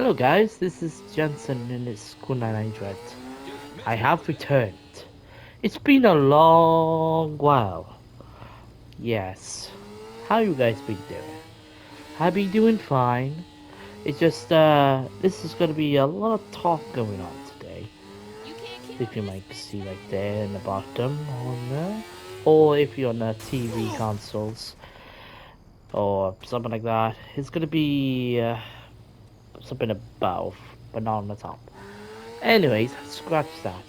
Hello guys, this is Jensen and it's Kunal. I have returned. It's been a long while. Yes. How you guys been doing? I been doing fine. It's just this is gonna be a lot of talk going on today. If you might see right there in the bottom on there. Or if you're on the TV consoles or something like that. It's gonna be something above, but not on the top. Anyways, scratch that.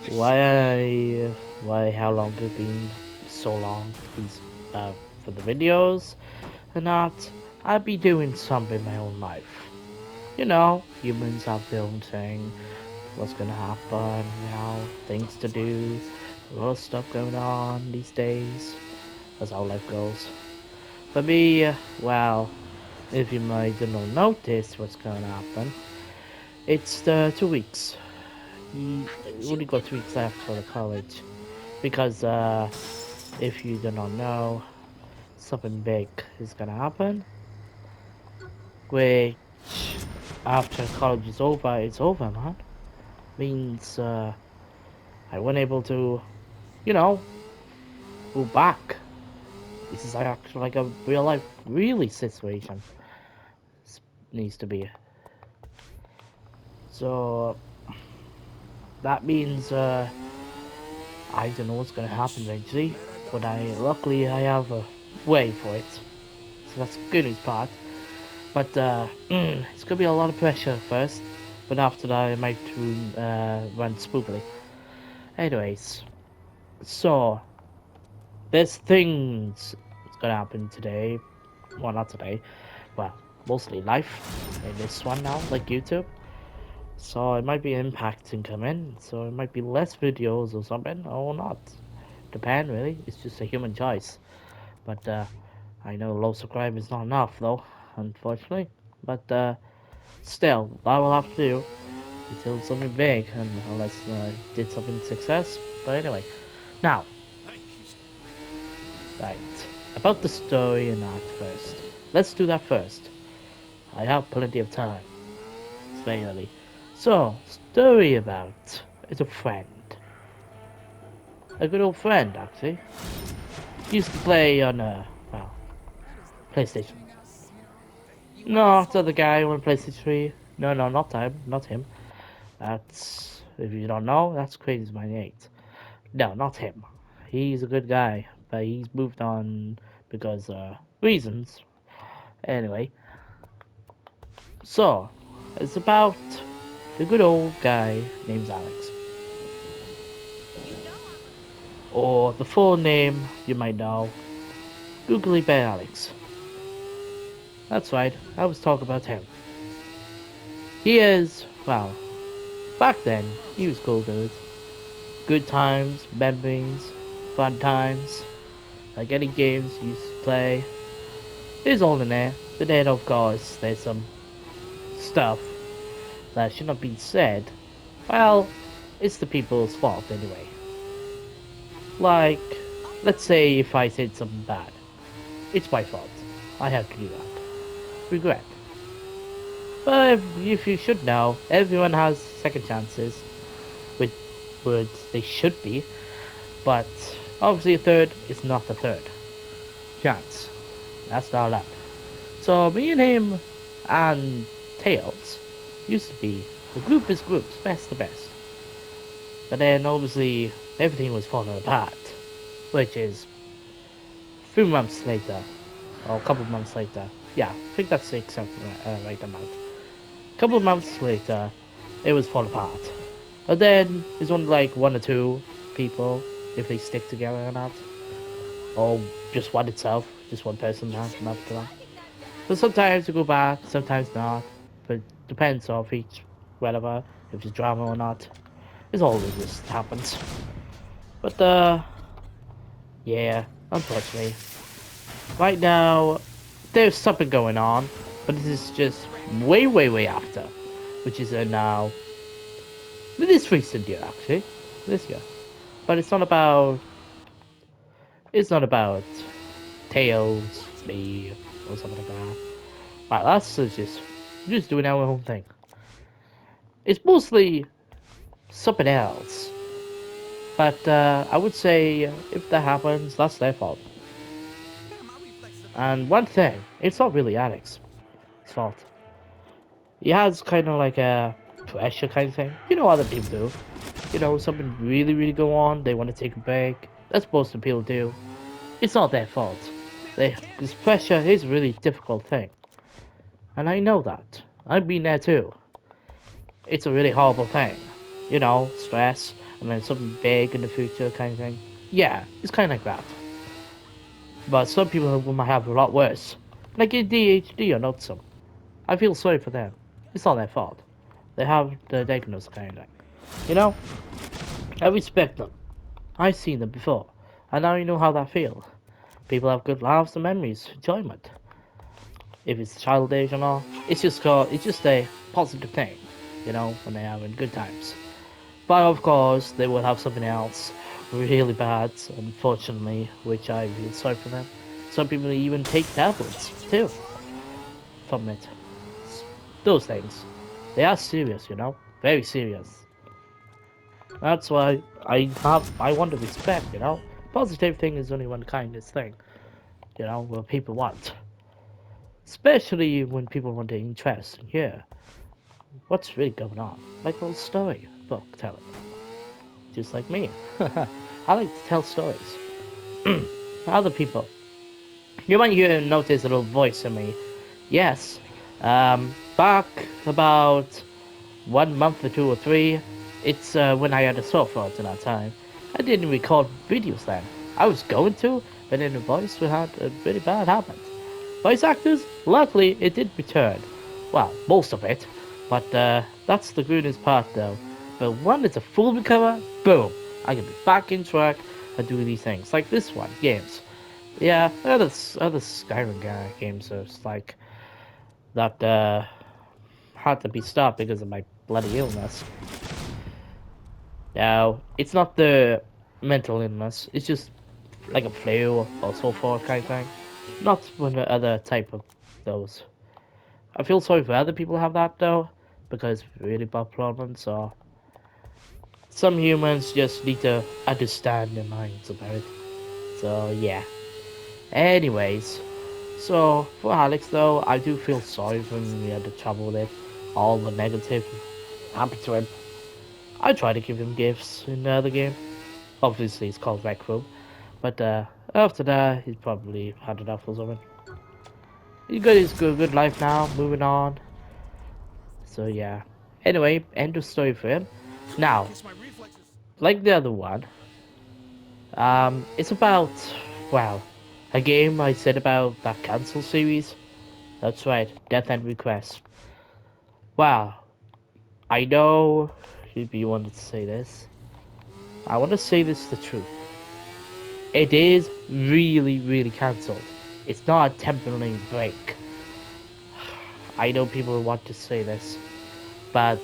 Why, how long it been so long for the videos and not? I'll be doing something in my own life. You know, humans have their own thing, what's gonna happen, things to do, a lot of stuff going on these days. That's how life goes. For me, well, if you might not notice what's gonna happen, it's the 2 weeks. You only got 2 weeks left for the college because if you do not know, something big is gonna happen. Which after college is over, it's over, man. Means I wasn't able to, you know, go back. This is actually like a real life, really situation. This needs to be. So that means I don't know what's gonna happen eventually, but I have a way for it. So that's the good news part. But it's gonna be a lot of pressure first, but after that it might run smoothly. Anyways, so there's things that's gonna happen today. Well, not today. Well, mostly life in this one now, like YouTube. So it might be impacting coming. So it might be less videos or something, or not. Depend really. It's just a human choice. But I know low subscribe is not enough though, unfortunately. But still, I will have to do until something big, and unless I did something success. But anyway, now, right, about the story and that first. Let's do that first. I have plenty of time. It's very early. So, story about it's a friend. A good old friend, actually. Used to play on, well, PlayStation. No, it's the other guy on PlayStation 3. No, no, not him. Not him. That's, if you don't know, that's Crazy Mine 8. No, not him. He's a good guy, but he's moved on because reasons. Anyway, so it's about the good old guy named Alex, or the full name you might know, Googly Bear Alex. That's right, I was talking about him. He is, well, back then he was cool dude. Good times, memories, fun times, like any games you used to play. It's all in there, but then of course there's some stuff that should not be said. Well, it's the people's fault anyway. Like, let's say if I said something bad. It's my fault. I have to do that. Regret. But if you should know, everyone has second chances. With words they should be. But obviously a third is not a third chance. That's not allowed. So me and him and Tails used to be the group is groups, best the best. But then obviously everything was falling apart, which is a few months later, or a couple of months later. Yeah, I think that's the exact right amount. A couple of months later, it was falling apart. But then it's only like one or two people if they stick together or not, or just one itself, just one person not to that. But sometimes you go back, sometimes not. But depends on each whatever, if it's drama or not. It's always just happens. But yeah, unfortunately. Right now there's something going on, but this is just way after. Which is now this recent year actually. This year. But it's not about Tails, me, or something like that. Right, that's just We're just doing our own thing. It's mostly something else. But I would say if that happens, that's their fault. And one thing, it's not really Alex's fault. He has kind of like a pressure kind of thing. You know, other people do. You know, something really, really go on, they want to take a break. That's most of people do. It's not their fault. This pressure is a really difficult thing. And I know that. I've been there too. It's a really horrible thing. You know, stress, and then something big in the future kind of thing. Yeah, it's kind of like that. But some people might have a lot worse. Like ADHD or autism. I feel sorry for them. It's not their fault. They have the diagnosis kind of thing. You know? I respect them. I've seen them before. And now you know how that feels. People have good laughs and memories, enjoyment. If it's childish or not, it's just a positive thing, you know, when they're having good times. But of course, they will have something else really bad, unfortunately, which I feel sorry for them. Some people even take tablets too from it. Those things, they are serious, you know, very serious. That's why I want to respect, you know. Positive thing is only one kindest thing, you know, what people want. Especially when people want to interest and hear what's really going on. Like a little story book telling. Just like me. I like to tell stories. Other people. You might hear and notice a little voice in me. Yes. Back about 1 month or 2 or 3, it's when I had a sore throat at that time. I didn't record videos then. I was going to, but then the voice had a really bad habit. Voice actors, luckily it did return. Well, most of it. But that's the goodest part though. But when it's a full recover, boom! I can be back in track and do these things. Like this one, games. Yeah, other Skyrim games are like that had to be stopped because of my bloody illness. Now, it's not the mental illness, it's just like a flu or so forth kind of thing. Not one of the other type of those. I feel sorry for other people who have that though, because really bad problems. So some humans just need to understand their minds about it. So yeah. Anyways, so for Alex though, I do feel sorry for him. He had to trouble with it, all the negative happened to him. I try to give him gifts in the other game. Obviously, it's called Rec Room, but after that, he's probably had enough or something. He's got his good life now, moving on. So yeah. Anyway, end of story for him. Now, like the other one, it's about, well, a game I said about that cancel series. That's right, Death End Request. Wow, I know if you wanted to say this. I want to say this the truth. It is really, really cancelled. It's not a temporary break. I know people want to say this, but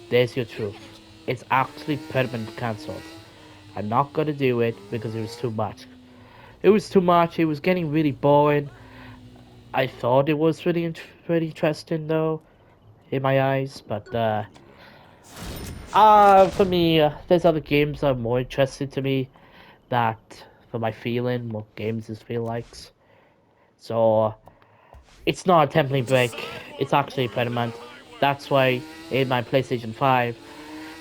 there's your truth. It's actually permanently cancelled. I'm not gonna do it because it was too much. It was too much. It was getting really boring. I thought it was really interesting though, in my eyes, but for me, there's other games that are more interesting to me. That, for my feeling, what games is feel likes. So it's not a temporary break. It's actually permanent. That's why in my PlayStation 5,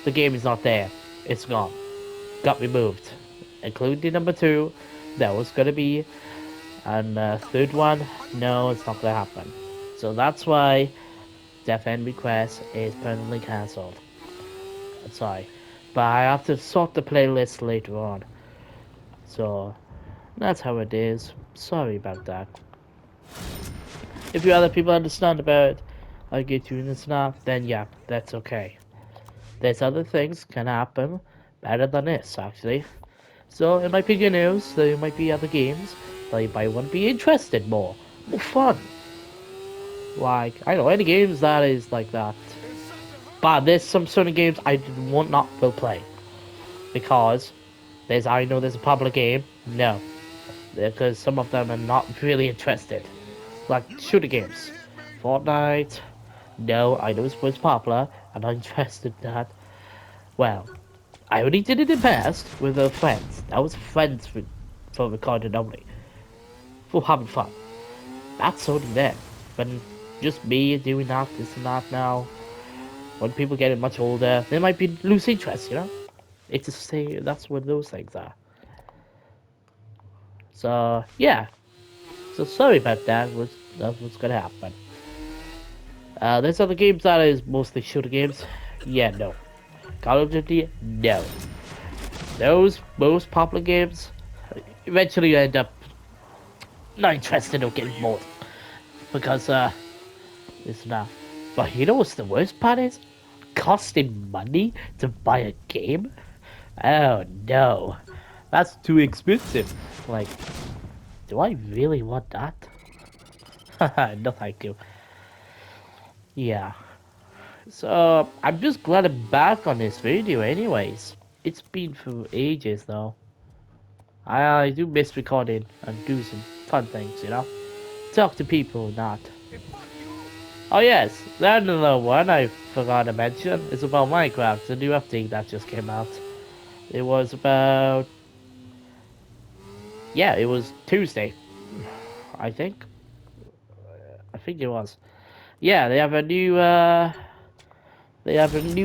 the game is not there. It's gone. Got removed. Including number 2, that was gonna be. And third one, no, it's not gonna happen. So that's why Death End Request is permanently cancelled. I'm sorry. But I have to sort the playlist later on. So that's how it is. Sorry about that. If you other people understand about it, I get you in this now, then yeah, that's okay. There's other things can happen better than this, actually. So it might be good news, there might be other games that you might want to be interested more. More fun. Like, I know any games that is like that. But there's some certain games I will play. Because I know there's a popular game. No. Because some of them are not really interested. Like shooter games. Fortnite, No, I know it's most popular. I'm not interested in that. Well, I already did it in past with friends. That was friends for recording only. For having fun. That's only there. When just me doing that, this and that now, when people get much older, they might be lose interest, you know? It's just say that's what those things are. So yeah. So sorry about that. That's what's gonna happen. There's other games that is mostly shooter games. Yeah, no. Call of Duty, no. Those most popular games eventually end up not interested or getting bored because it's not. But you know what's the worst part is? Costing money to buy a game? Oh no, that's too expensive. Like, do I really want that? No, thank you. Yeah. So I'm just glad I'm back on this video, anyways. It's been for ages though. I do miss recording and do some fun things, you know. Talk to people, not. Oh yes, another one I forgot to mention is about Minecraft, the new update that just came out. It was about, yeah, it was Tuesday, I think. I think it was. Yeah, they have a new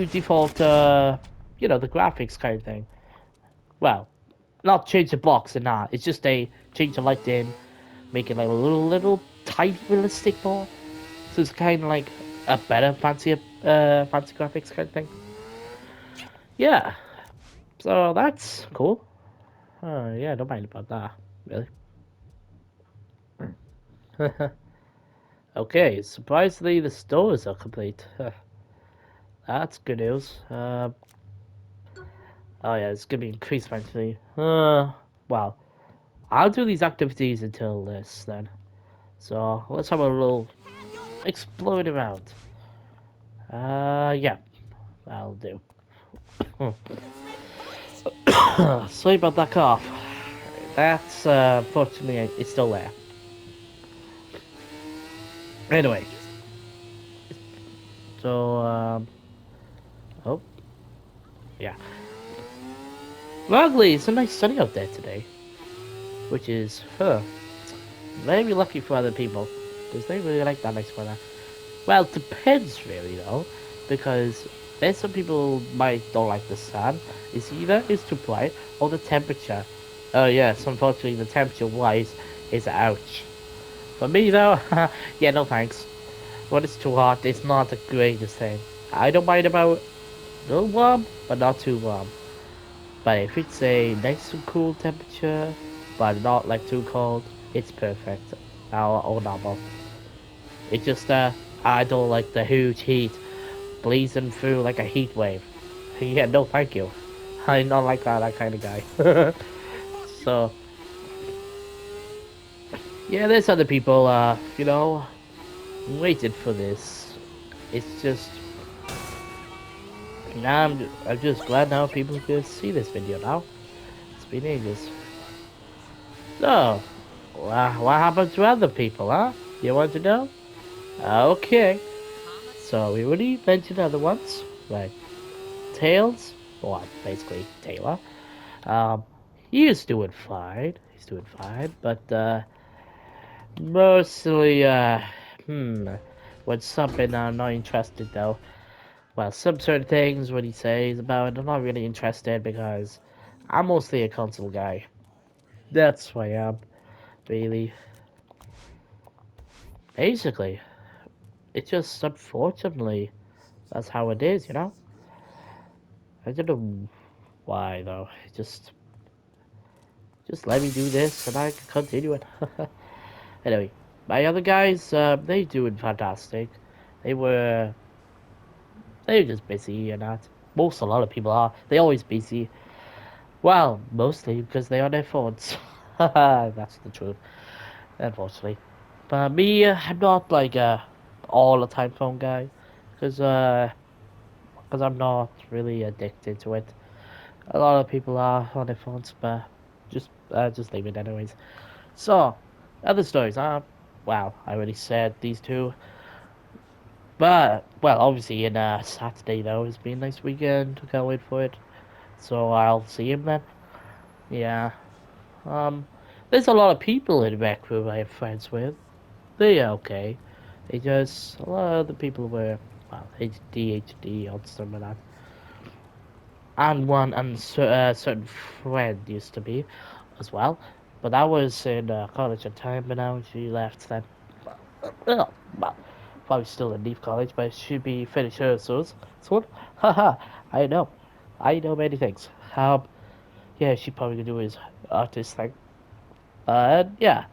default, the graphics kind of thing. Well, not change the blocks and that. It's just a change the lighting, make it like a little tiny realistic more. So it's kind of like a better fancy graphics kind of thing. Yeah. So that's cool. Yeah, don't mind about that, really. Okay, surprisingly, the stores are complete. That's good news. Oh yeah, it's gonna be increased eventually. Well, I'll do these activities until this then. So let's have a little explode around. Yeah, I'll do. Sorry about that cough. That's fortunately it's still there. Anyway, so oh yeah. Luckily, it's a nice sunny out there today, which is very lucky for other people because they really like that nice weather. Well, it depends really though, because there's some people might don't like the sun. It's either it's too bright or the temperature. Oh yes, unfortunately the temperature wise is ouch. For me though, yeah, no thanks. When it's too hot, it's not the greatest thing. I don't mind about a little warm, but not too warm. But if it's a nice and cool temperature, but not like too cold, it's perfect. Or normal. It just I don't like the huge heat blazing through like a heat wave. Yeah, no, thank you. I'm not like that kind of guy. So yeah, there's other people. Waited for this. It's just now I'm just glad now people can see this video now. It's been ages. So, what happened to other people, huh? You want to know? Okay. So we already mentioned other ones, like Tails, well, basically Taylor. Um, he is doing fine. He's doing fine, but mostly when something I'm not interested though. Well, some certain things what he says about it, I'm not really interested because I'm mostly a console guy. That's who I am, really. Basically, it's just unfortunately that's how it is, you know. I don't know why though. Just let me do this and I can continue it. Anyway, my other guys, they doing fantastic. They were they're just busy and that. A lot of people are. They always busy. Well, mostly because they are on their phones. That's the truth, unfortunately. But me, I'm not like a all the time phone guy, because I'm not really addicted to it. A lot of people are on their phones, but just leave it anyways. So, other stories. Wow, I already said these two. But well, obviously in Saturday though, it's been a nice weekend. Can't wait for it. So I'll see him then. Yeah. Um, there's a lot of people in Vancouver I have friends with. They're okay. They just a lot of the people were well ADHD or something like that. And one certain friend used to be as well. But that was in college at the time, but now she left then. Well, probably still in Leaf College, but she'd be finished her soon. Haha, I know. I know many things. Yeah, she probably gonna do his artist thing. Yeah.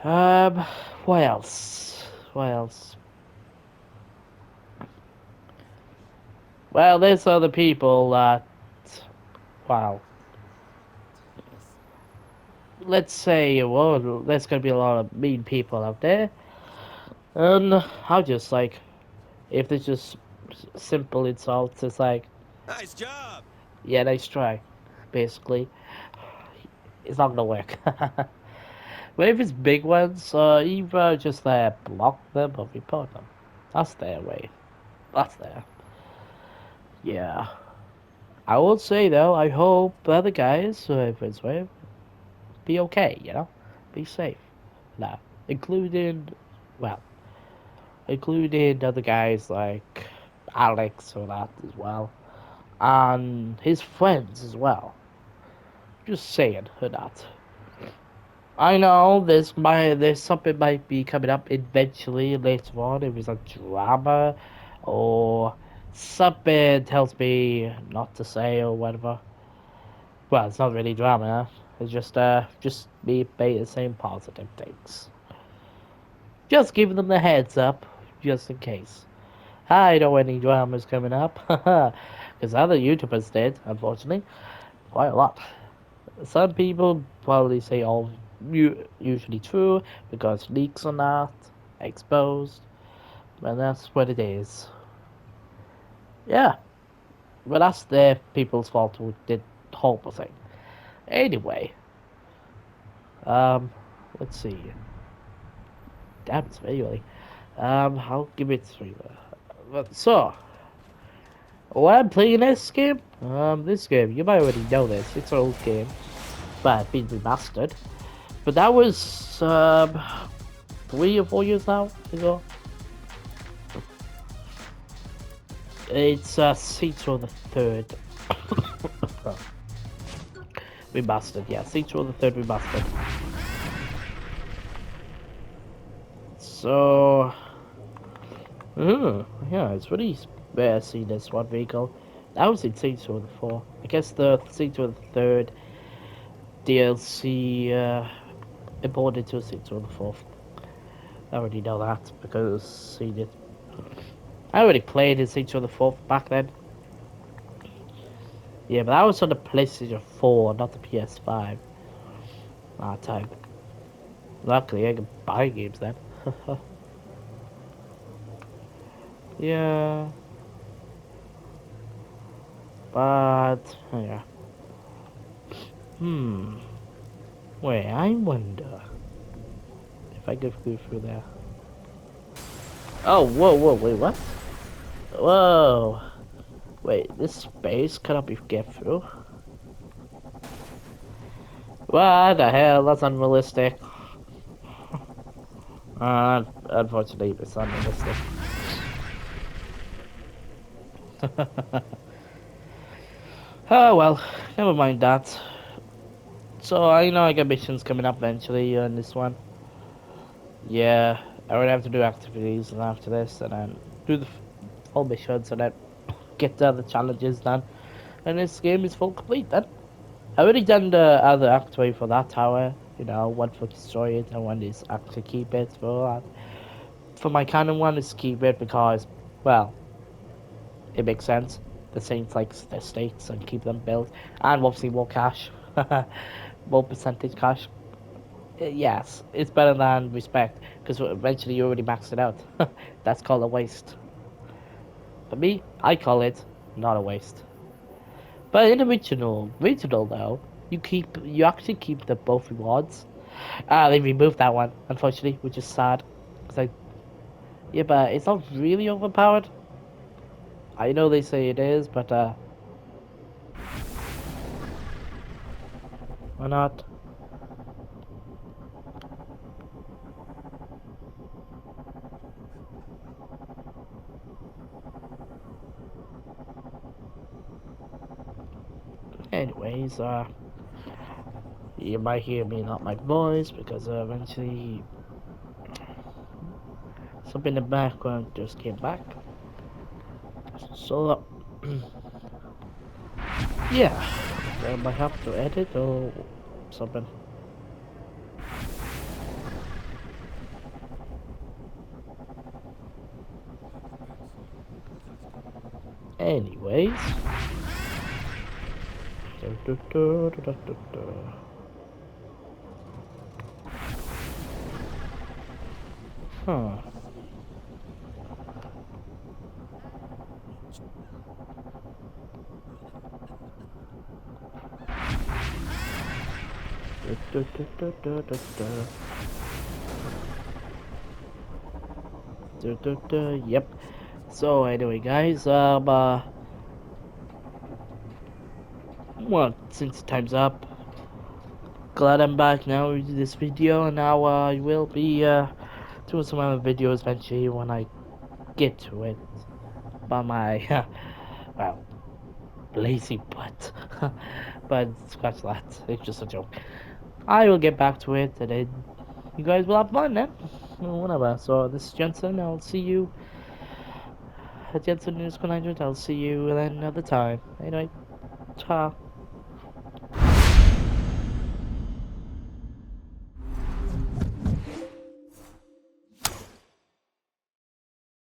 Um, what else? What else? Well, there's other people that, wow. Let's say, well, there's gonna be a lot of mean people out there. And I'll just like, if there's just simple insults, it's like, Nice job. yeah, nice try, basically. It's not gonna work. But if it's big ones, either just block them or report them. That's their way. That's there. Yeah. I will say though, I hope the other guys, if it's way, be okay, Be safe. Nah. Including, well, including other guys like Alex or that as well. And his friends as well. Just saying for that. I know there's something might be coming up eventually later on. If it's a drama or something tells me not to say or whatever. Well, it's not really drama. It's just me saying positive things. Just giving them the heads up, just in case. I know any dramas coming up, because other YouTubers did, unfortunately, quite a lot. Some people probably say all usually true because leaks are not exposed, but that's what it is. Yeah, but that's their people's fault who did the whole thing. Anyway, um, let's see. Damn, it's very early. I'll give it 3. But so, when I'm playing this game, you might already know this. It's an old game, but it's been remastered. But that was 3 or 4 years now ago. It's Saints Row the Third remastered. Yeah, Saints Row the Third remastered. So, yeah, it's really rare to see this one vehicle. That was in Saints Row the 4. I guess the Saints Row the Third DLC imported to Saints Row the 4th. I already know that because seen it. I already played in Saints Row the 4th back then. Yeah, but that was on the PlayStation 4, not the PS5. That time. Luckily, I could buy games then. Yeah, but yeah. Hmm. Wait, I wonder if I could go through there. Oh, whoa, wait, what? Whoa. Wait, this space cannot be get through. What the hell? That's unrealistic. Unfortunately, it's unrealistic. Oh well, never mind that. So I know I got missions coming up eventually on this one. Yeah, I would have to do activities and after this, and then do the full missions, and then get the other challenges done. And this game is full complete then. I already done the other activity for that tower. One for destroy it, and one is actually keep it for that. For my canon one is keep it because, well, it makes sense. The Saints likes their states and keep them built, and obviously more cash, more percentage cash. Yes, it's better than respect because eventually you already maxed it out. That's called a waste. For me, I call it not a waste. But in regional though, you actually keep the both rewards. They removed that one, unfortunately, which is sad. Cause Yeah, but it's not really overpowered. I know they say it is, but why not? Anyways, you might hear me not my voice because eventually something in the background just came back. So, yeah, I might have to edit or something. Anyways. Huh. Yep. So anyway, guys, well, since time's up, glad I'm back now with this video, and now I will be doing some other videos eventually when I get to it. By my well, lazy butt. But scratch that. It's just a joke. I will get back to it, and then you guys will have fun then. Whatever. So this is Jensen. I'll see you at Jensen News 100. I'll see you then another time. Anyway, ta.